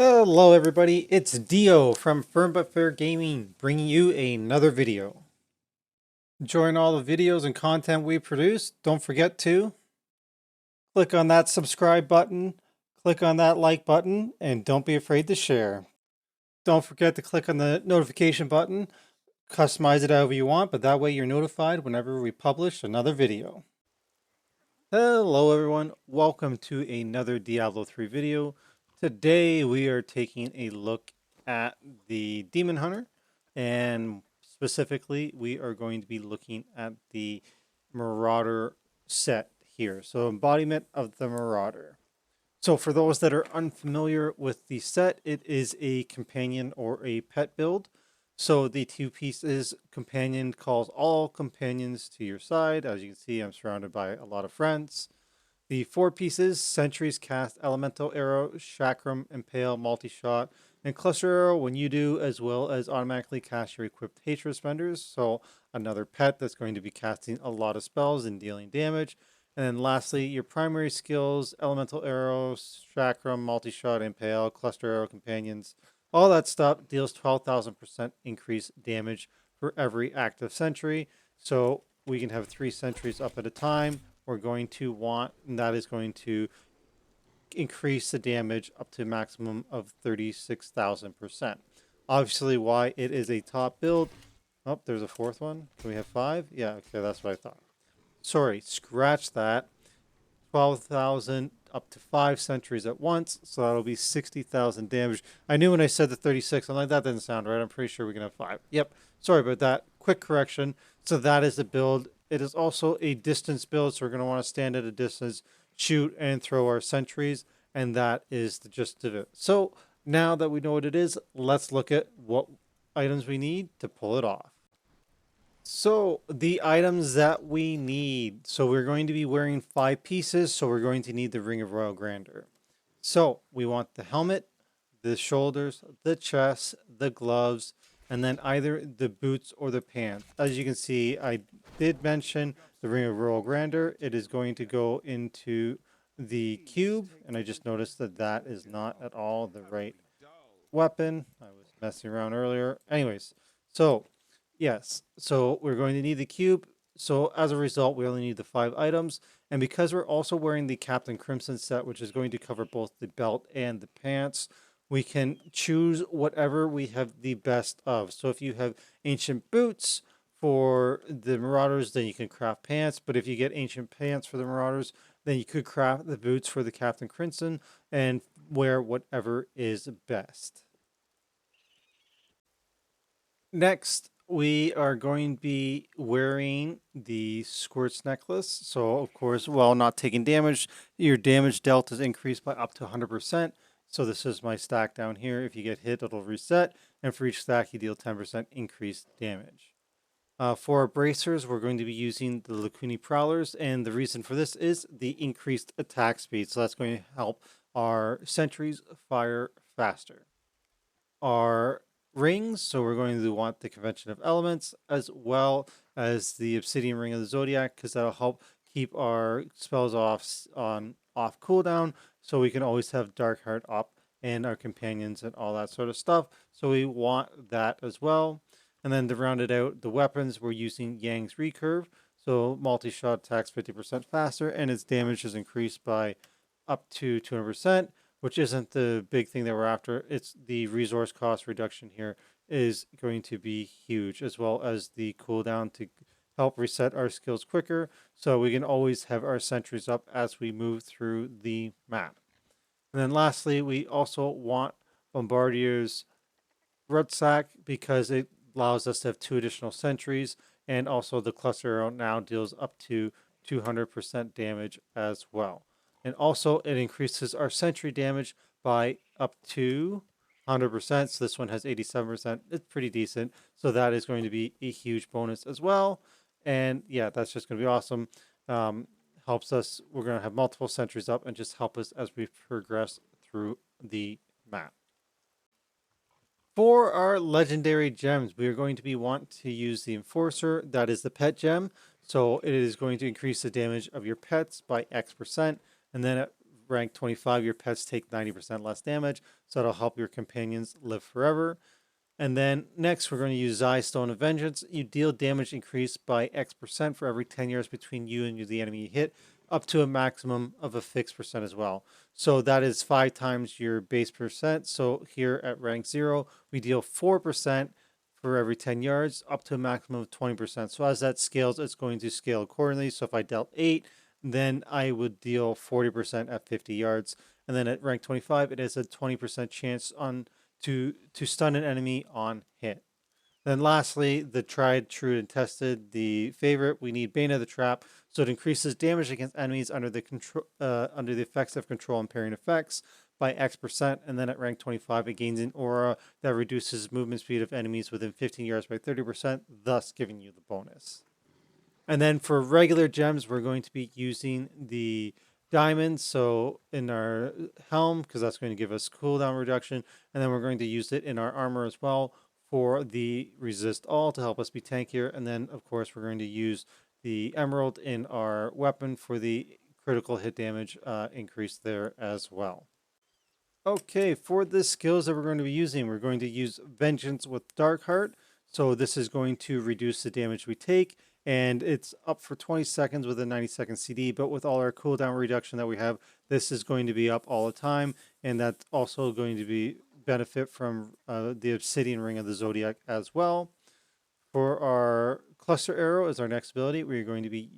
Hello everybody, it's Dio from Firm But Fair Gaming, bringing you another video. Enjoying all the videos and content we produce, don't forget to click on that subscribe button, click on that like button, and don't be afraid to share. Don't forget to click on the notification button, customize it however you want, but that way you're notified whenever we publish another video. Hello everyone, welcome to another Diablo 3 video. Today we are taking a look at the Demon Hunter, and specifically we are going to be looking at the Marauder set here. So embodiment of the Marauder. So for those that are unfamiliar with the set, it is a companion or a pet build. So the two pieces companion calls all companions to your side. As you can see, I'm surrounded by a lot of friends. The four pieces, Sentries cast Elemental Arrow, Chakram, Impale, Multi-Shot, and Cluster Arrow when you do, as well as automatically cast your equipped Hatred Spenders. So another pet that's going to be casting a lot of spells and dealing damage. And then lastly, your primary skills, Elemental Arrows, Chakram, Multi-Shot, Impale, Cluster Arrow Companions, all that stuff deals 12,000% increased damage for every active sentry. So we can have 3 sentries up at a time. We're going to want, and that is going to increase the damage up to a maximum of 36,000%. Obviously, why it is a top build. Oh, there's a fourth one. Can we have 5? Yeah, okay, that's what I thought. Sorry, scratch that. 12,000 up to 5 sentries at once, so that'll be 60,000 damage. I knew when I said the 36, I'm like, that didn't sound right. I'm pretty sure we can have 5. Yep, sorry about that. Quick correction. So that is the build. It is also a distance build, so we're going to want to stand at a distance, shoot, and throw our sentries, and that is the gist of it. So now that we know what it is, let's look at what items we need to pull it off. So the items that we need. So we're going to be wearing 5 pieces. So we're going to need the Ring of Royal Grandeur. So we want the helmet, the shoulders, the chest, the gloves, and then either the boots or the pants. As you can see, I did mention the Ring of Royal Grandeur. It is going to go into the cube, and I just noticed that that is not at all the right weapon. I was messing around earlier. Anyways, so yes, so we're going to need the cube. So as a result, we only need the 5 items. And because we're also wearing the Captain Crimson set, which is going to cover both the belt and the pants, we can choose whatever we have the best of. So if you have ancient boots for the Marauders, then you can craft pants. But if you get ancient pants for the Marauders, then you could craft the boots for the Captain Crimson and wear whatever is best. Next, we are going to be wearing the Squirts necklace. So, of course, while not taking damage, your damage dealt is increased by up to 100%. So this is my stack down here. If you get hit, it'll reset. And for each stack, you deal 10% increased damage. For our bracers, we're going to be using the Lacuni Prowlers. And the reason for this is the increased attack speed. So that's going to help our sentries fire faster. Our rings, so we're going to want the Convention of Elements as well as the Obsidian Ring of the Zodiac, because that'll help keep our spells off cooldown, so we can always have Dark Heart up and our companions and all that sort of stuff. So we want that as well. And then to round it out, the weapons, we're using Yang's Recurve. So multi-shot attacks 50% faster, and its damage is increased by up to 200%, which isn't the big thing that we're after. It's the resource cost reduction here is going to be huge, as well as the cooldown to help reset our skills quicker, so we can always have our sentries up as we move through the map. And then lastly, we also want Bombardier's Rucksack because it allows us to have 2 additional sentries, and also the cluster arrow now deals up to 200% damage as well. And also it increases our sentry damage by up to 100%. So this one has 87%. It's pretty decent. So that is going to be a huge bonus as well. And yeah, that's just going to be awesome. Helps us. We're going to have multiple sentries up and just help us as we progress through the map. For our legendary gems, we are going to want to use the Enforcer. That is the pet gem. So it is going to increase the damage of your pets by X%. And then it rank 25, your pets take 90% less damage, so that'll help your companions live forever. And then next, we're going to use Zai Stone of Vengeance. You deal damage increased by X% for every 10 years between you and the enemy you hit, up to a maximum of a fixed percent as well. So that is 5 times your base percent. So here at rank 0, we deal 4% for every 10 yards, up to a maximum of 20%. So as that scales, it's going to scale accordingly. So if I dealt 8, then I would deal 40% at 50 yards. And then at rank 25, it is a 20% chance to stun an enemy on hit. Then lastly, the tried, true, and tested, the favorite, we need Bane of the Trap. So it increases damage against enemies under the effects of control and parrying effects by X%. And then at rank 25, it gains an aura that reduces movement speed of enemies within 15 yards by 30%, thus giving you the bonus. And then for regular gems, we're going to be using the diamonds. So in our helm, because that's going to give us cooldown reduction. And then we're going to use it in our armor as well for the resist all to help us be tankier. And then, of course, we're going to use the emerald in our weapon for the critical hit damage increase there as well. Okay, for the skills that we're going to be using, we're going to use Vengeance with Darkheart. So this is going to reduce the damage we take, and it's up for 20 seconds with a 90-second CD, but with all our cooldown reduction that we have, this is going to be up all the time, and that's also going to be benefit from the Obsidian Ring of the Zodiac as well. For our Cluster Arrow as our next ability, we're going to be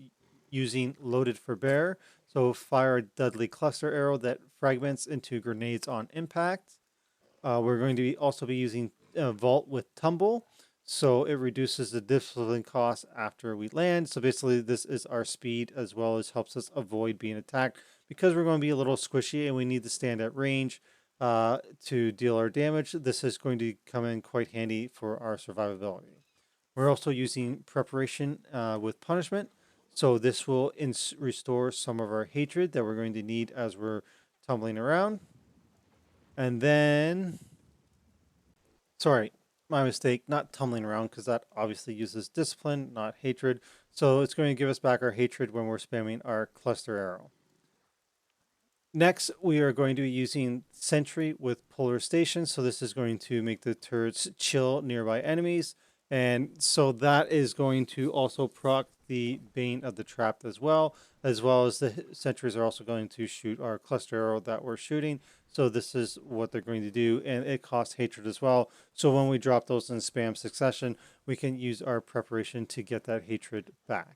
using Loaded for Bear. So fire a deadly cluster arrow that fragments into grenades on impact. We're going to also be using Vault with Tumble. So it reduces the discipline cost after we land. So basically this is our speed as well as helps us avoid being attacked because we're going to be a little squishy and we need to stand at range to deal our damage. This is going to come in quite handy for our survivability. We're also using Preparation with Punishment. So this will restore some of our hatred that we're going to need as we're tumbling around. And then, sorry, my mistake, not tumbling around because that obviously uses discipline, not hatred. So it's going to give us back our hatred when we're spamming our cluster arrow. Next, we are going to be using Sentry with Polarization. So this is going to make the turrets chill nearby enemies. And so that is going to also proc the Bane of the Trap as well as the sentries are also going to shoot our cluster arrow that we're shooting. So this is what they're going to do, and it costs hatred as well. So when we drop those in spam succession, we can use our preparation to get that hatred back.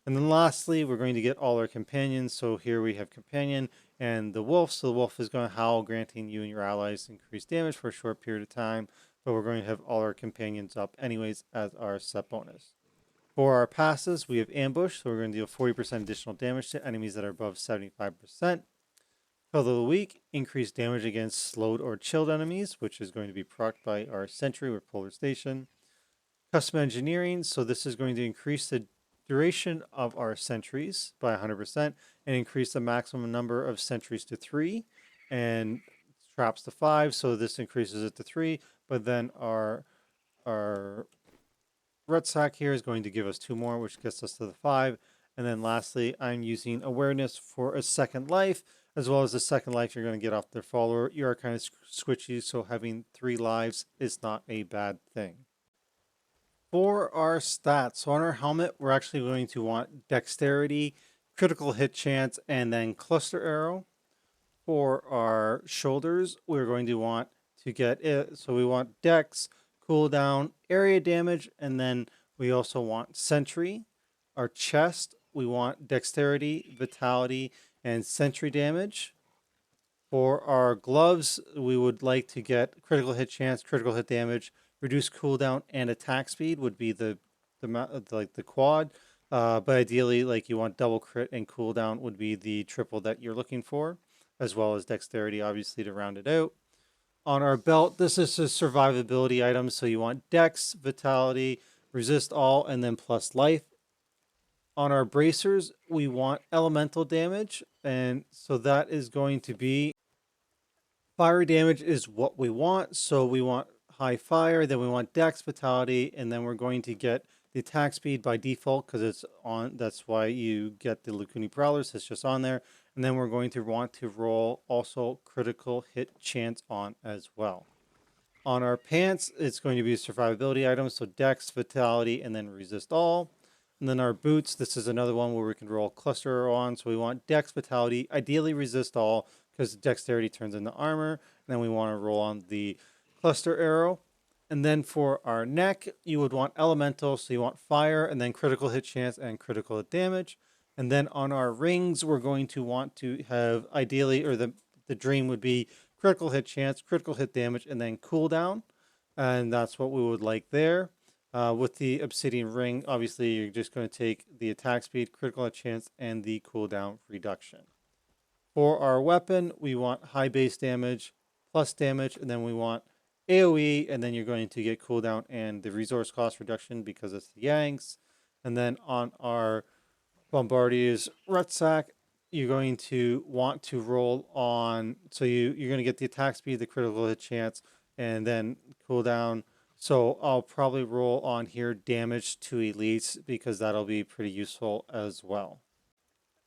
And then lastly, we're going to get all our companions. So here we have companion and the wolf. So the wolf is going to howl, granting you and your allies increased damage for a short period of time. But we're going to have all our companions up anyways as our set bonus. For our passes, we have ambush. So we're going to deal 40% additional damage to enemies that are above 75%. Kill of the week, increased damage against slowed or chilled enemies, which is going to be procced by our Sentry with Polarization. Custom engineering. So this is going to increase the duration of our sentries by 100% and increase the maximum number of sentries to 3 and traps to 5. So this increases it to 3, but then our red sack here is going to give us 2 more, which gets us to the 5. And then lastly, I'm using awareness for a second life, as well as the second life you're going to get off their follower. You are kind of squishy, so having 3 lives is not a bad thing. For our stats, so on our helmet, we're actually going to want dexterity, critical hit chance, and then cluster arrow. For our shoulders, we're going to want to get it. So we want dex, cooldown, area damage, and then we also want sentry. Our chest, we want dexterity, vitality, and sentry damage. For our gloves, we would like to get critical hit chance, critical hit damage, reduce cooldown, and attack speed would be the quad. But ideally, like you want double crit and cooldown would be the triple that you're looking for, as well as dexterity, obviously, to round it out. On our belt, this is a survivability item, so you want dex, vitality, resist all, and then plus life. On our bracers, we want elemental damage, and so that is going to be fiery damage is what we want. So we want high fire, then we want dex, vitality, and then we're going to get the attack speed by default because it's on. That's why you get the Lacuni Prowlers. It's just on there. And then we're going to want to roll also critical hit chance on as well. On our pants, it's going to be survivability items, so Dex, Vitality, and then Resist All. And then our boots, this is another one where we can roll cluster on. So we want Dex, Vitality, ideally Resist All, because Dexterity turns into armor. And then we want to roll on the cluster arrow. And then for our neck, you would want Elemental, so you want Fire, and then critical hit chance and critical hit damage. And then on our rings, we're going to want to have ideally, or the dream would be critical hit chance, critical hit damage, and then cooldown. And that's what we would like there. With the obsidian ring, obviously, you're just going to take the attack speed, critical hit chance, and the cooldown reduction. For our weapon, we want high base damage, plus damage, and then we want AoE, and then you're going to get cooldown and the resource cost reduction because it's the Yanks. And then on our Bombardier's Rucksack, you're going to want to roll on, so you're going to get the attack speed, the critical hit chance, and then cooldown. So I'll probably roll on here damage to elites because that'll be pretty useful as well.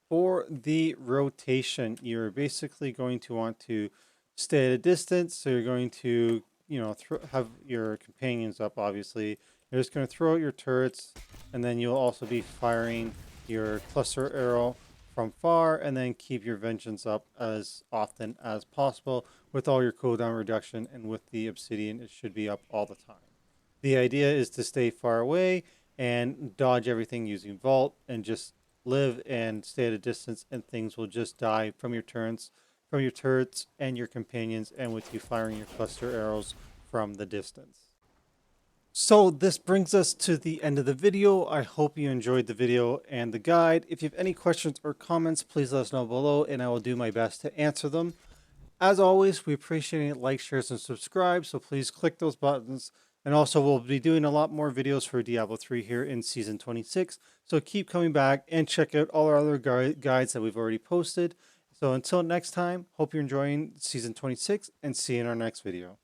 For the rotation, you're basically going to want to stay at a distance. So you're going to, have your companions up, obviously. You're just going to throw out your turrets, and then you'll also be firing your cluster arrow from far, and then keep your vengeance up as often as possible with all your cooldown reduction, and with the obsidian, it should be up all the time. The idea is to stay far away and dodge everything using Vault, and just live and stay at a distance, and things will just die from your turrets, and your companions, and with you firing your cluster arrows from the distance. So this brings us to the end of the video. I hope you enjoyed the video and the guide. If you have any questions or comments, please let us know below, and I will do my best to answer them. As always, we appreciate it. Like, shares, and subscribe, so please click those buttons. And also, we'll be doing a lot more videos for Diablo 3 here in Season 26. So keep coming back and check out all our other guides that we've already posted. So until next time, hope you're enjoying Season 26, and see you in our next video.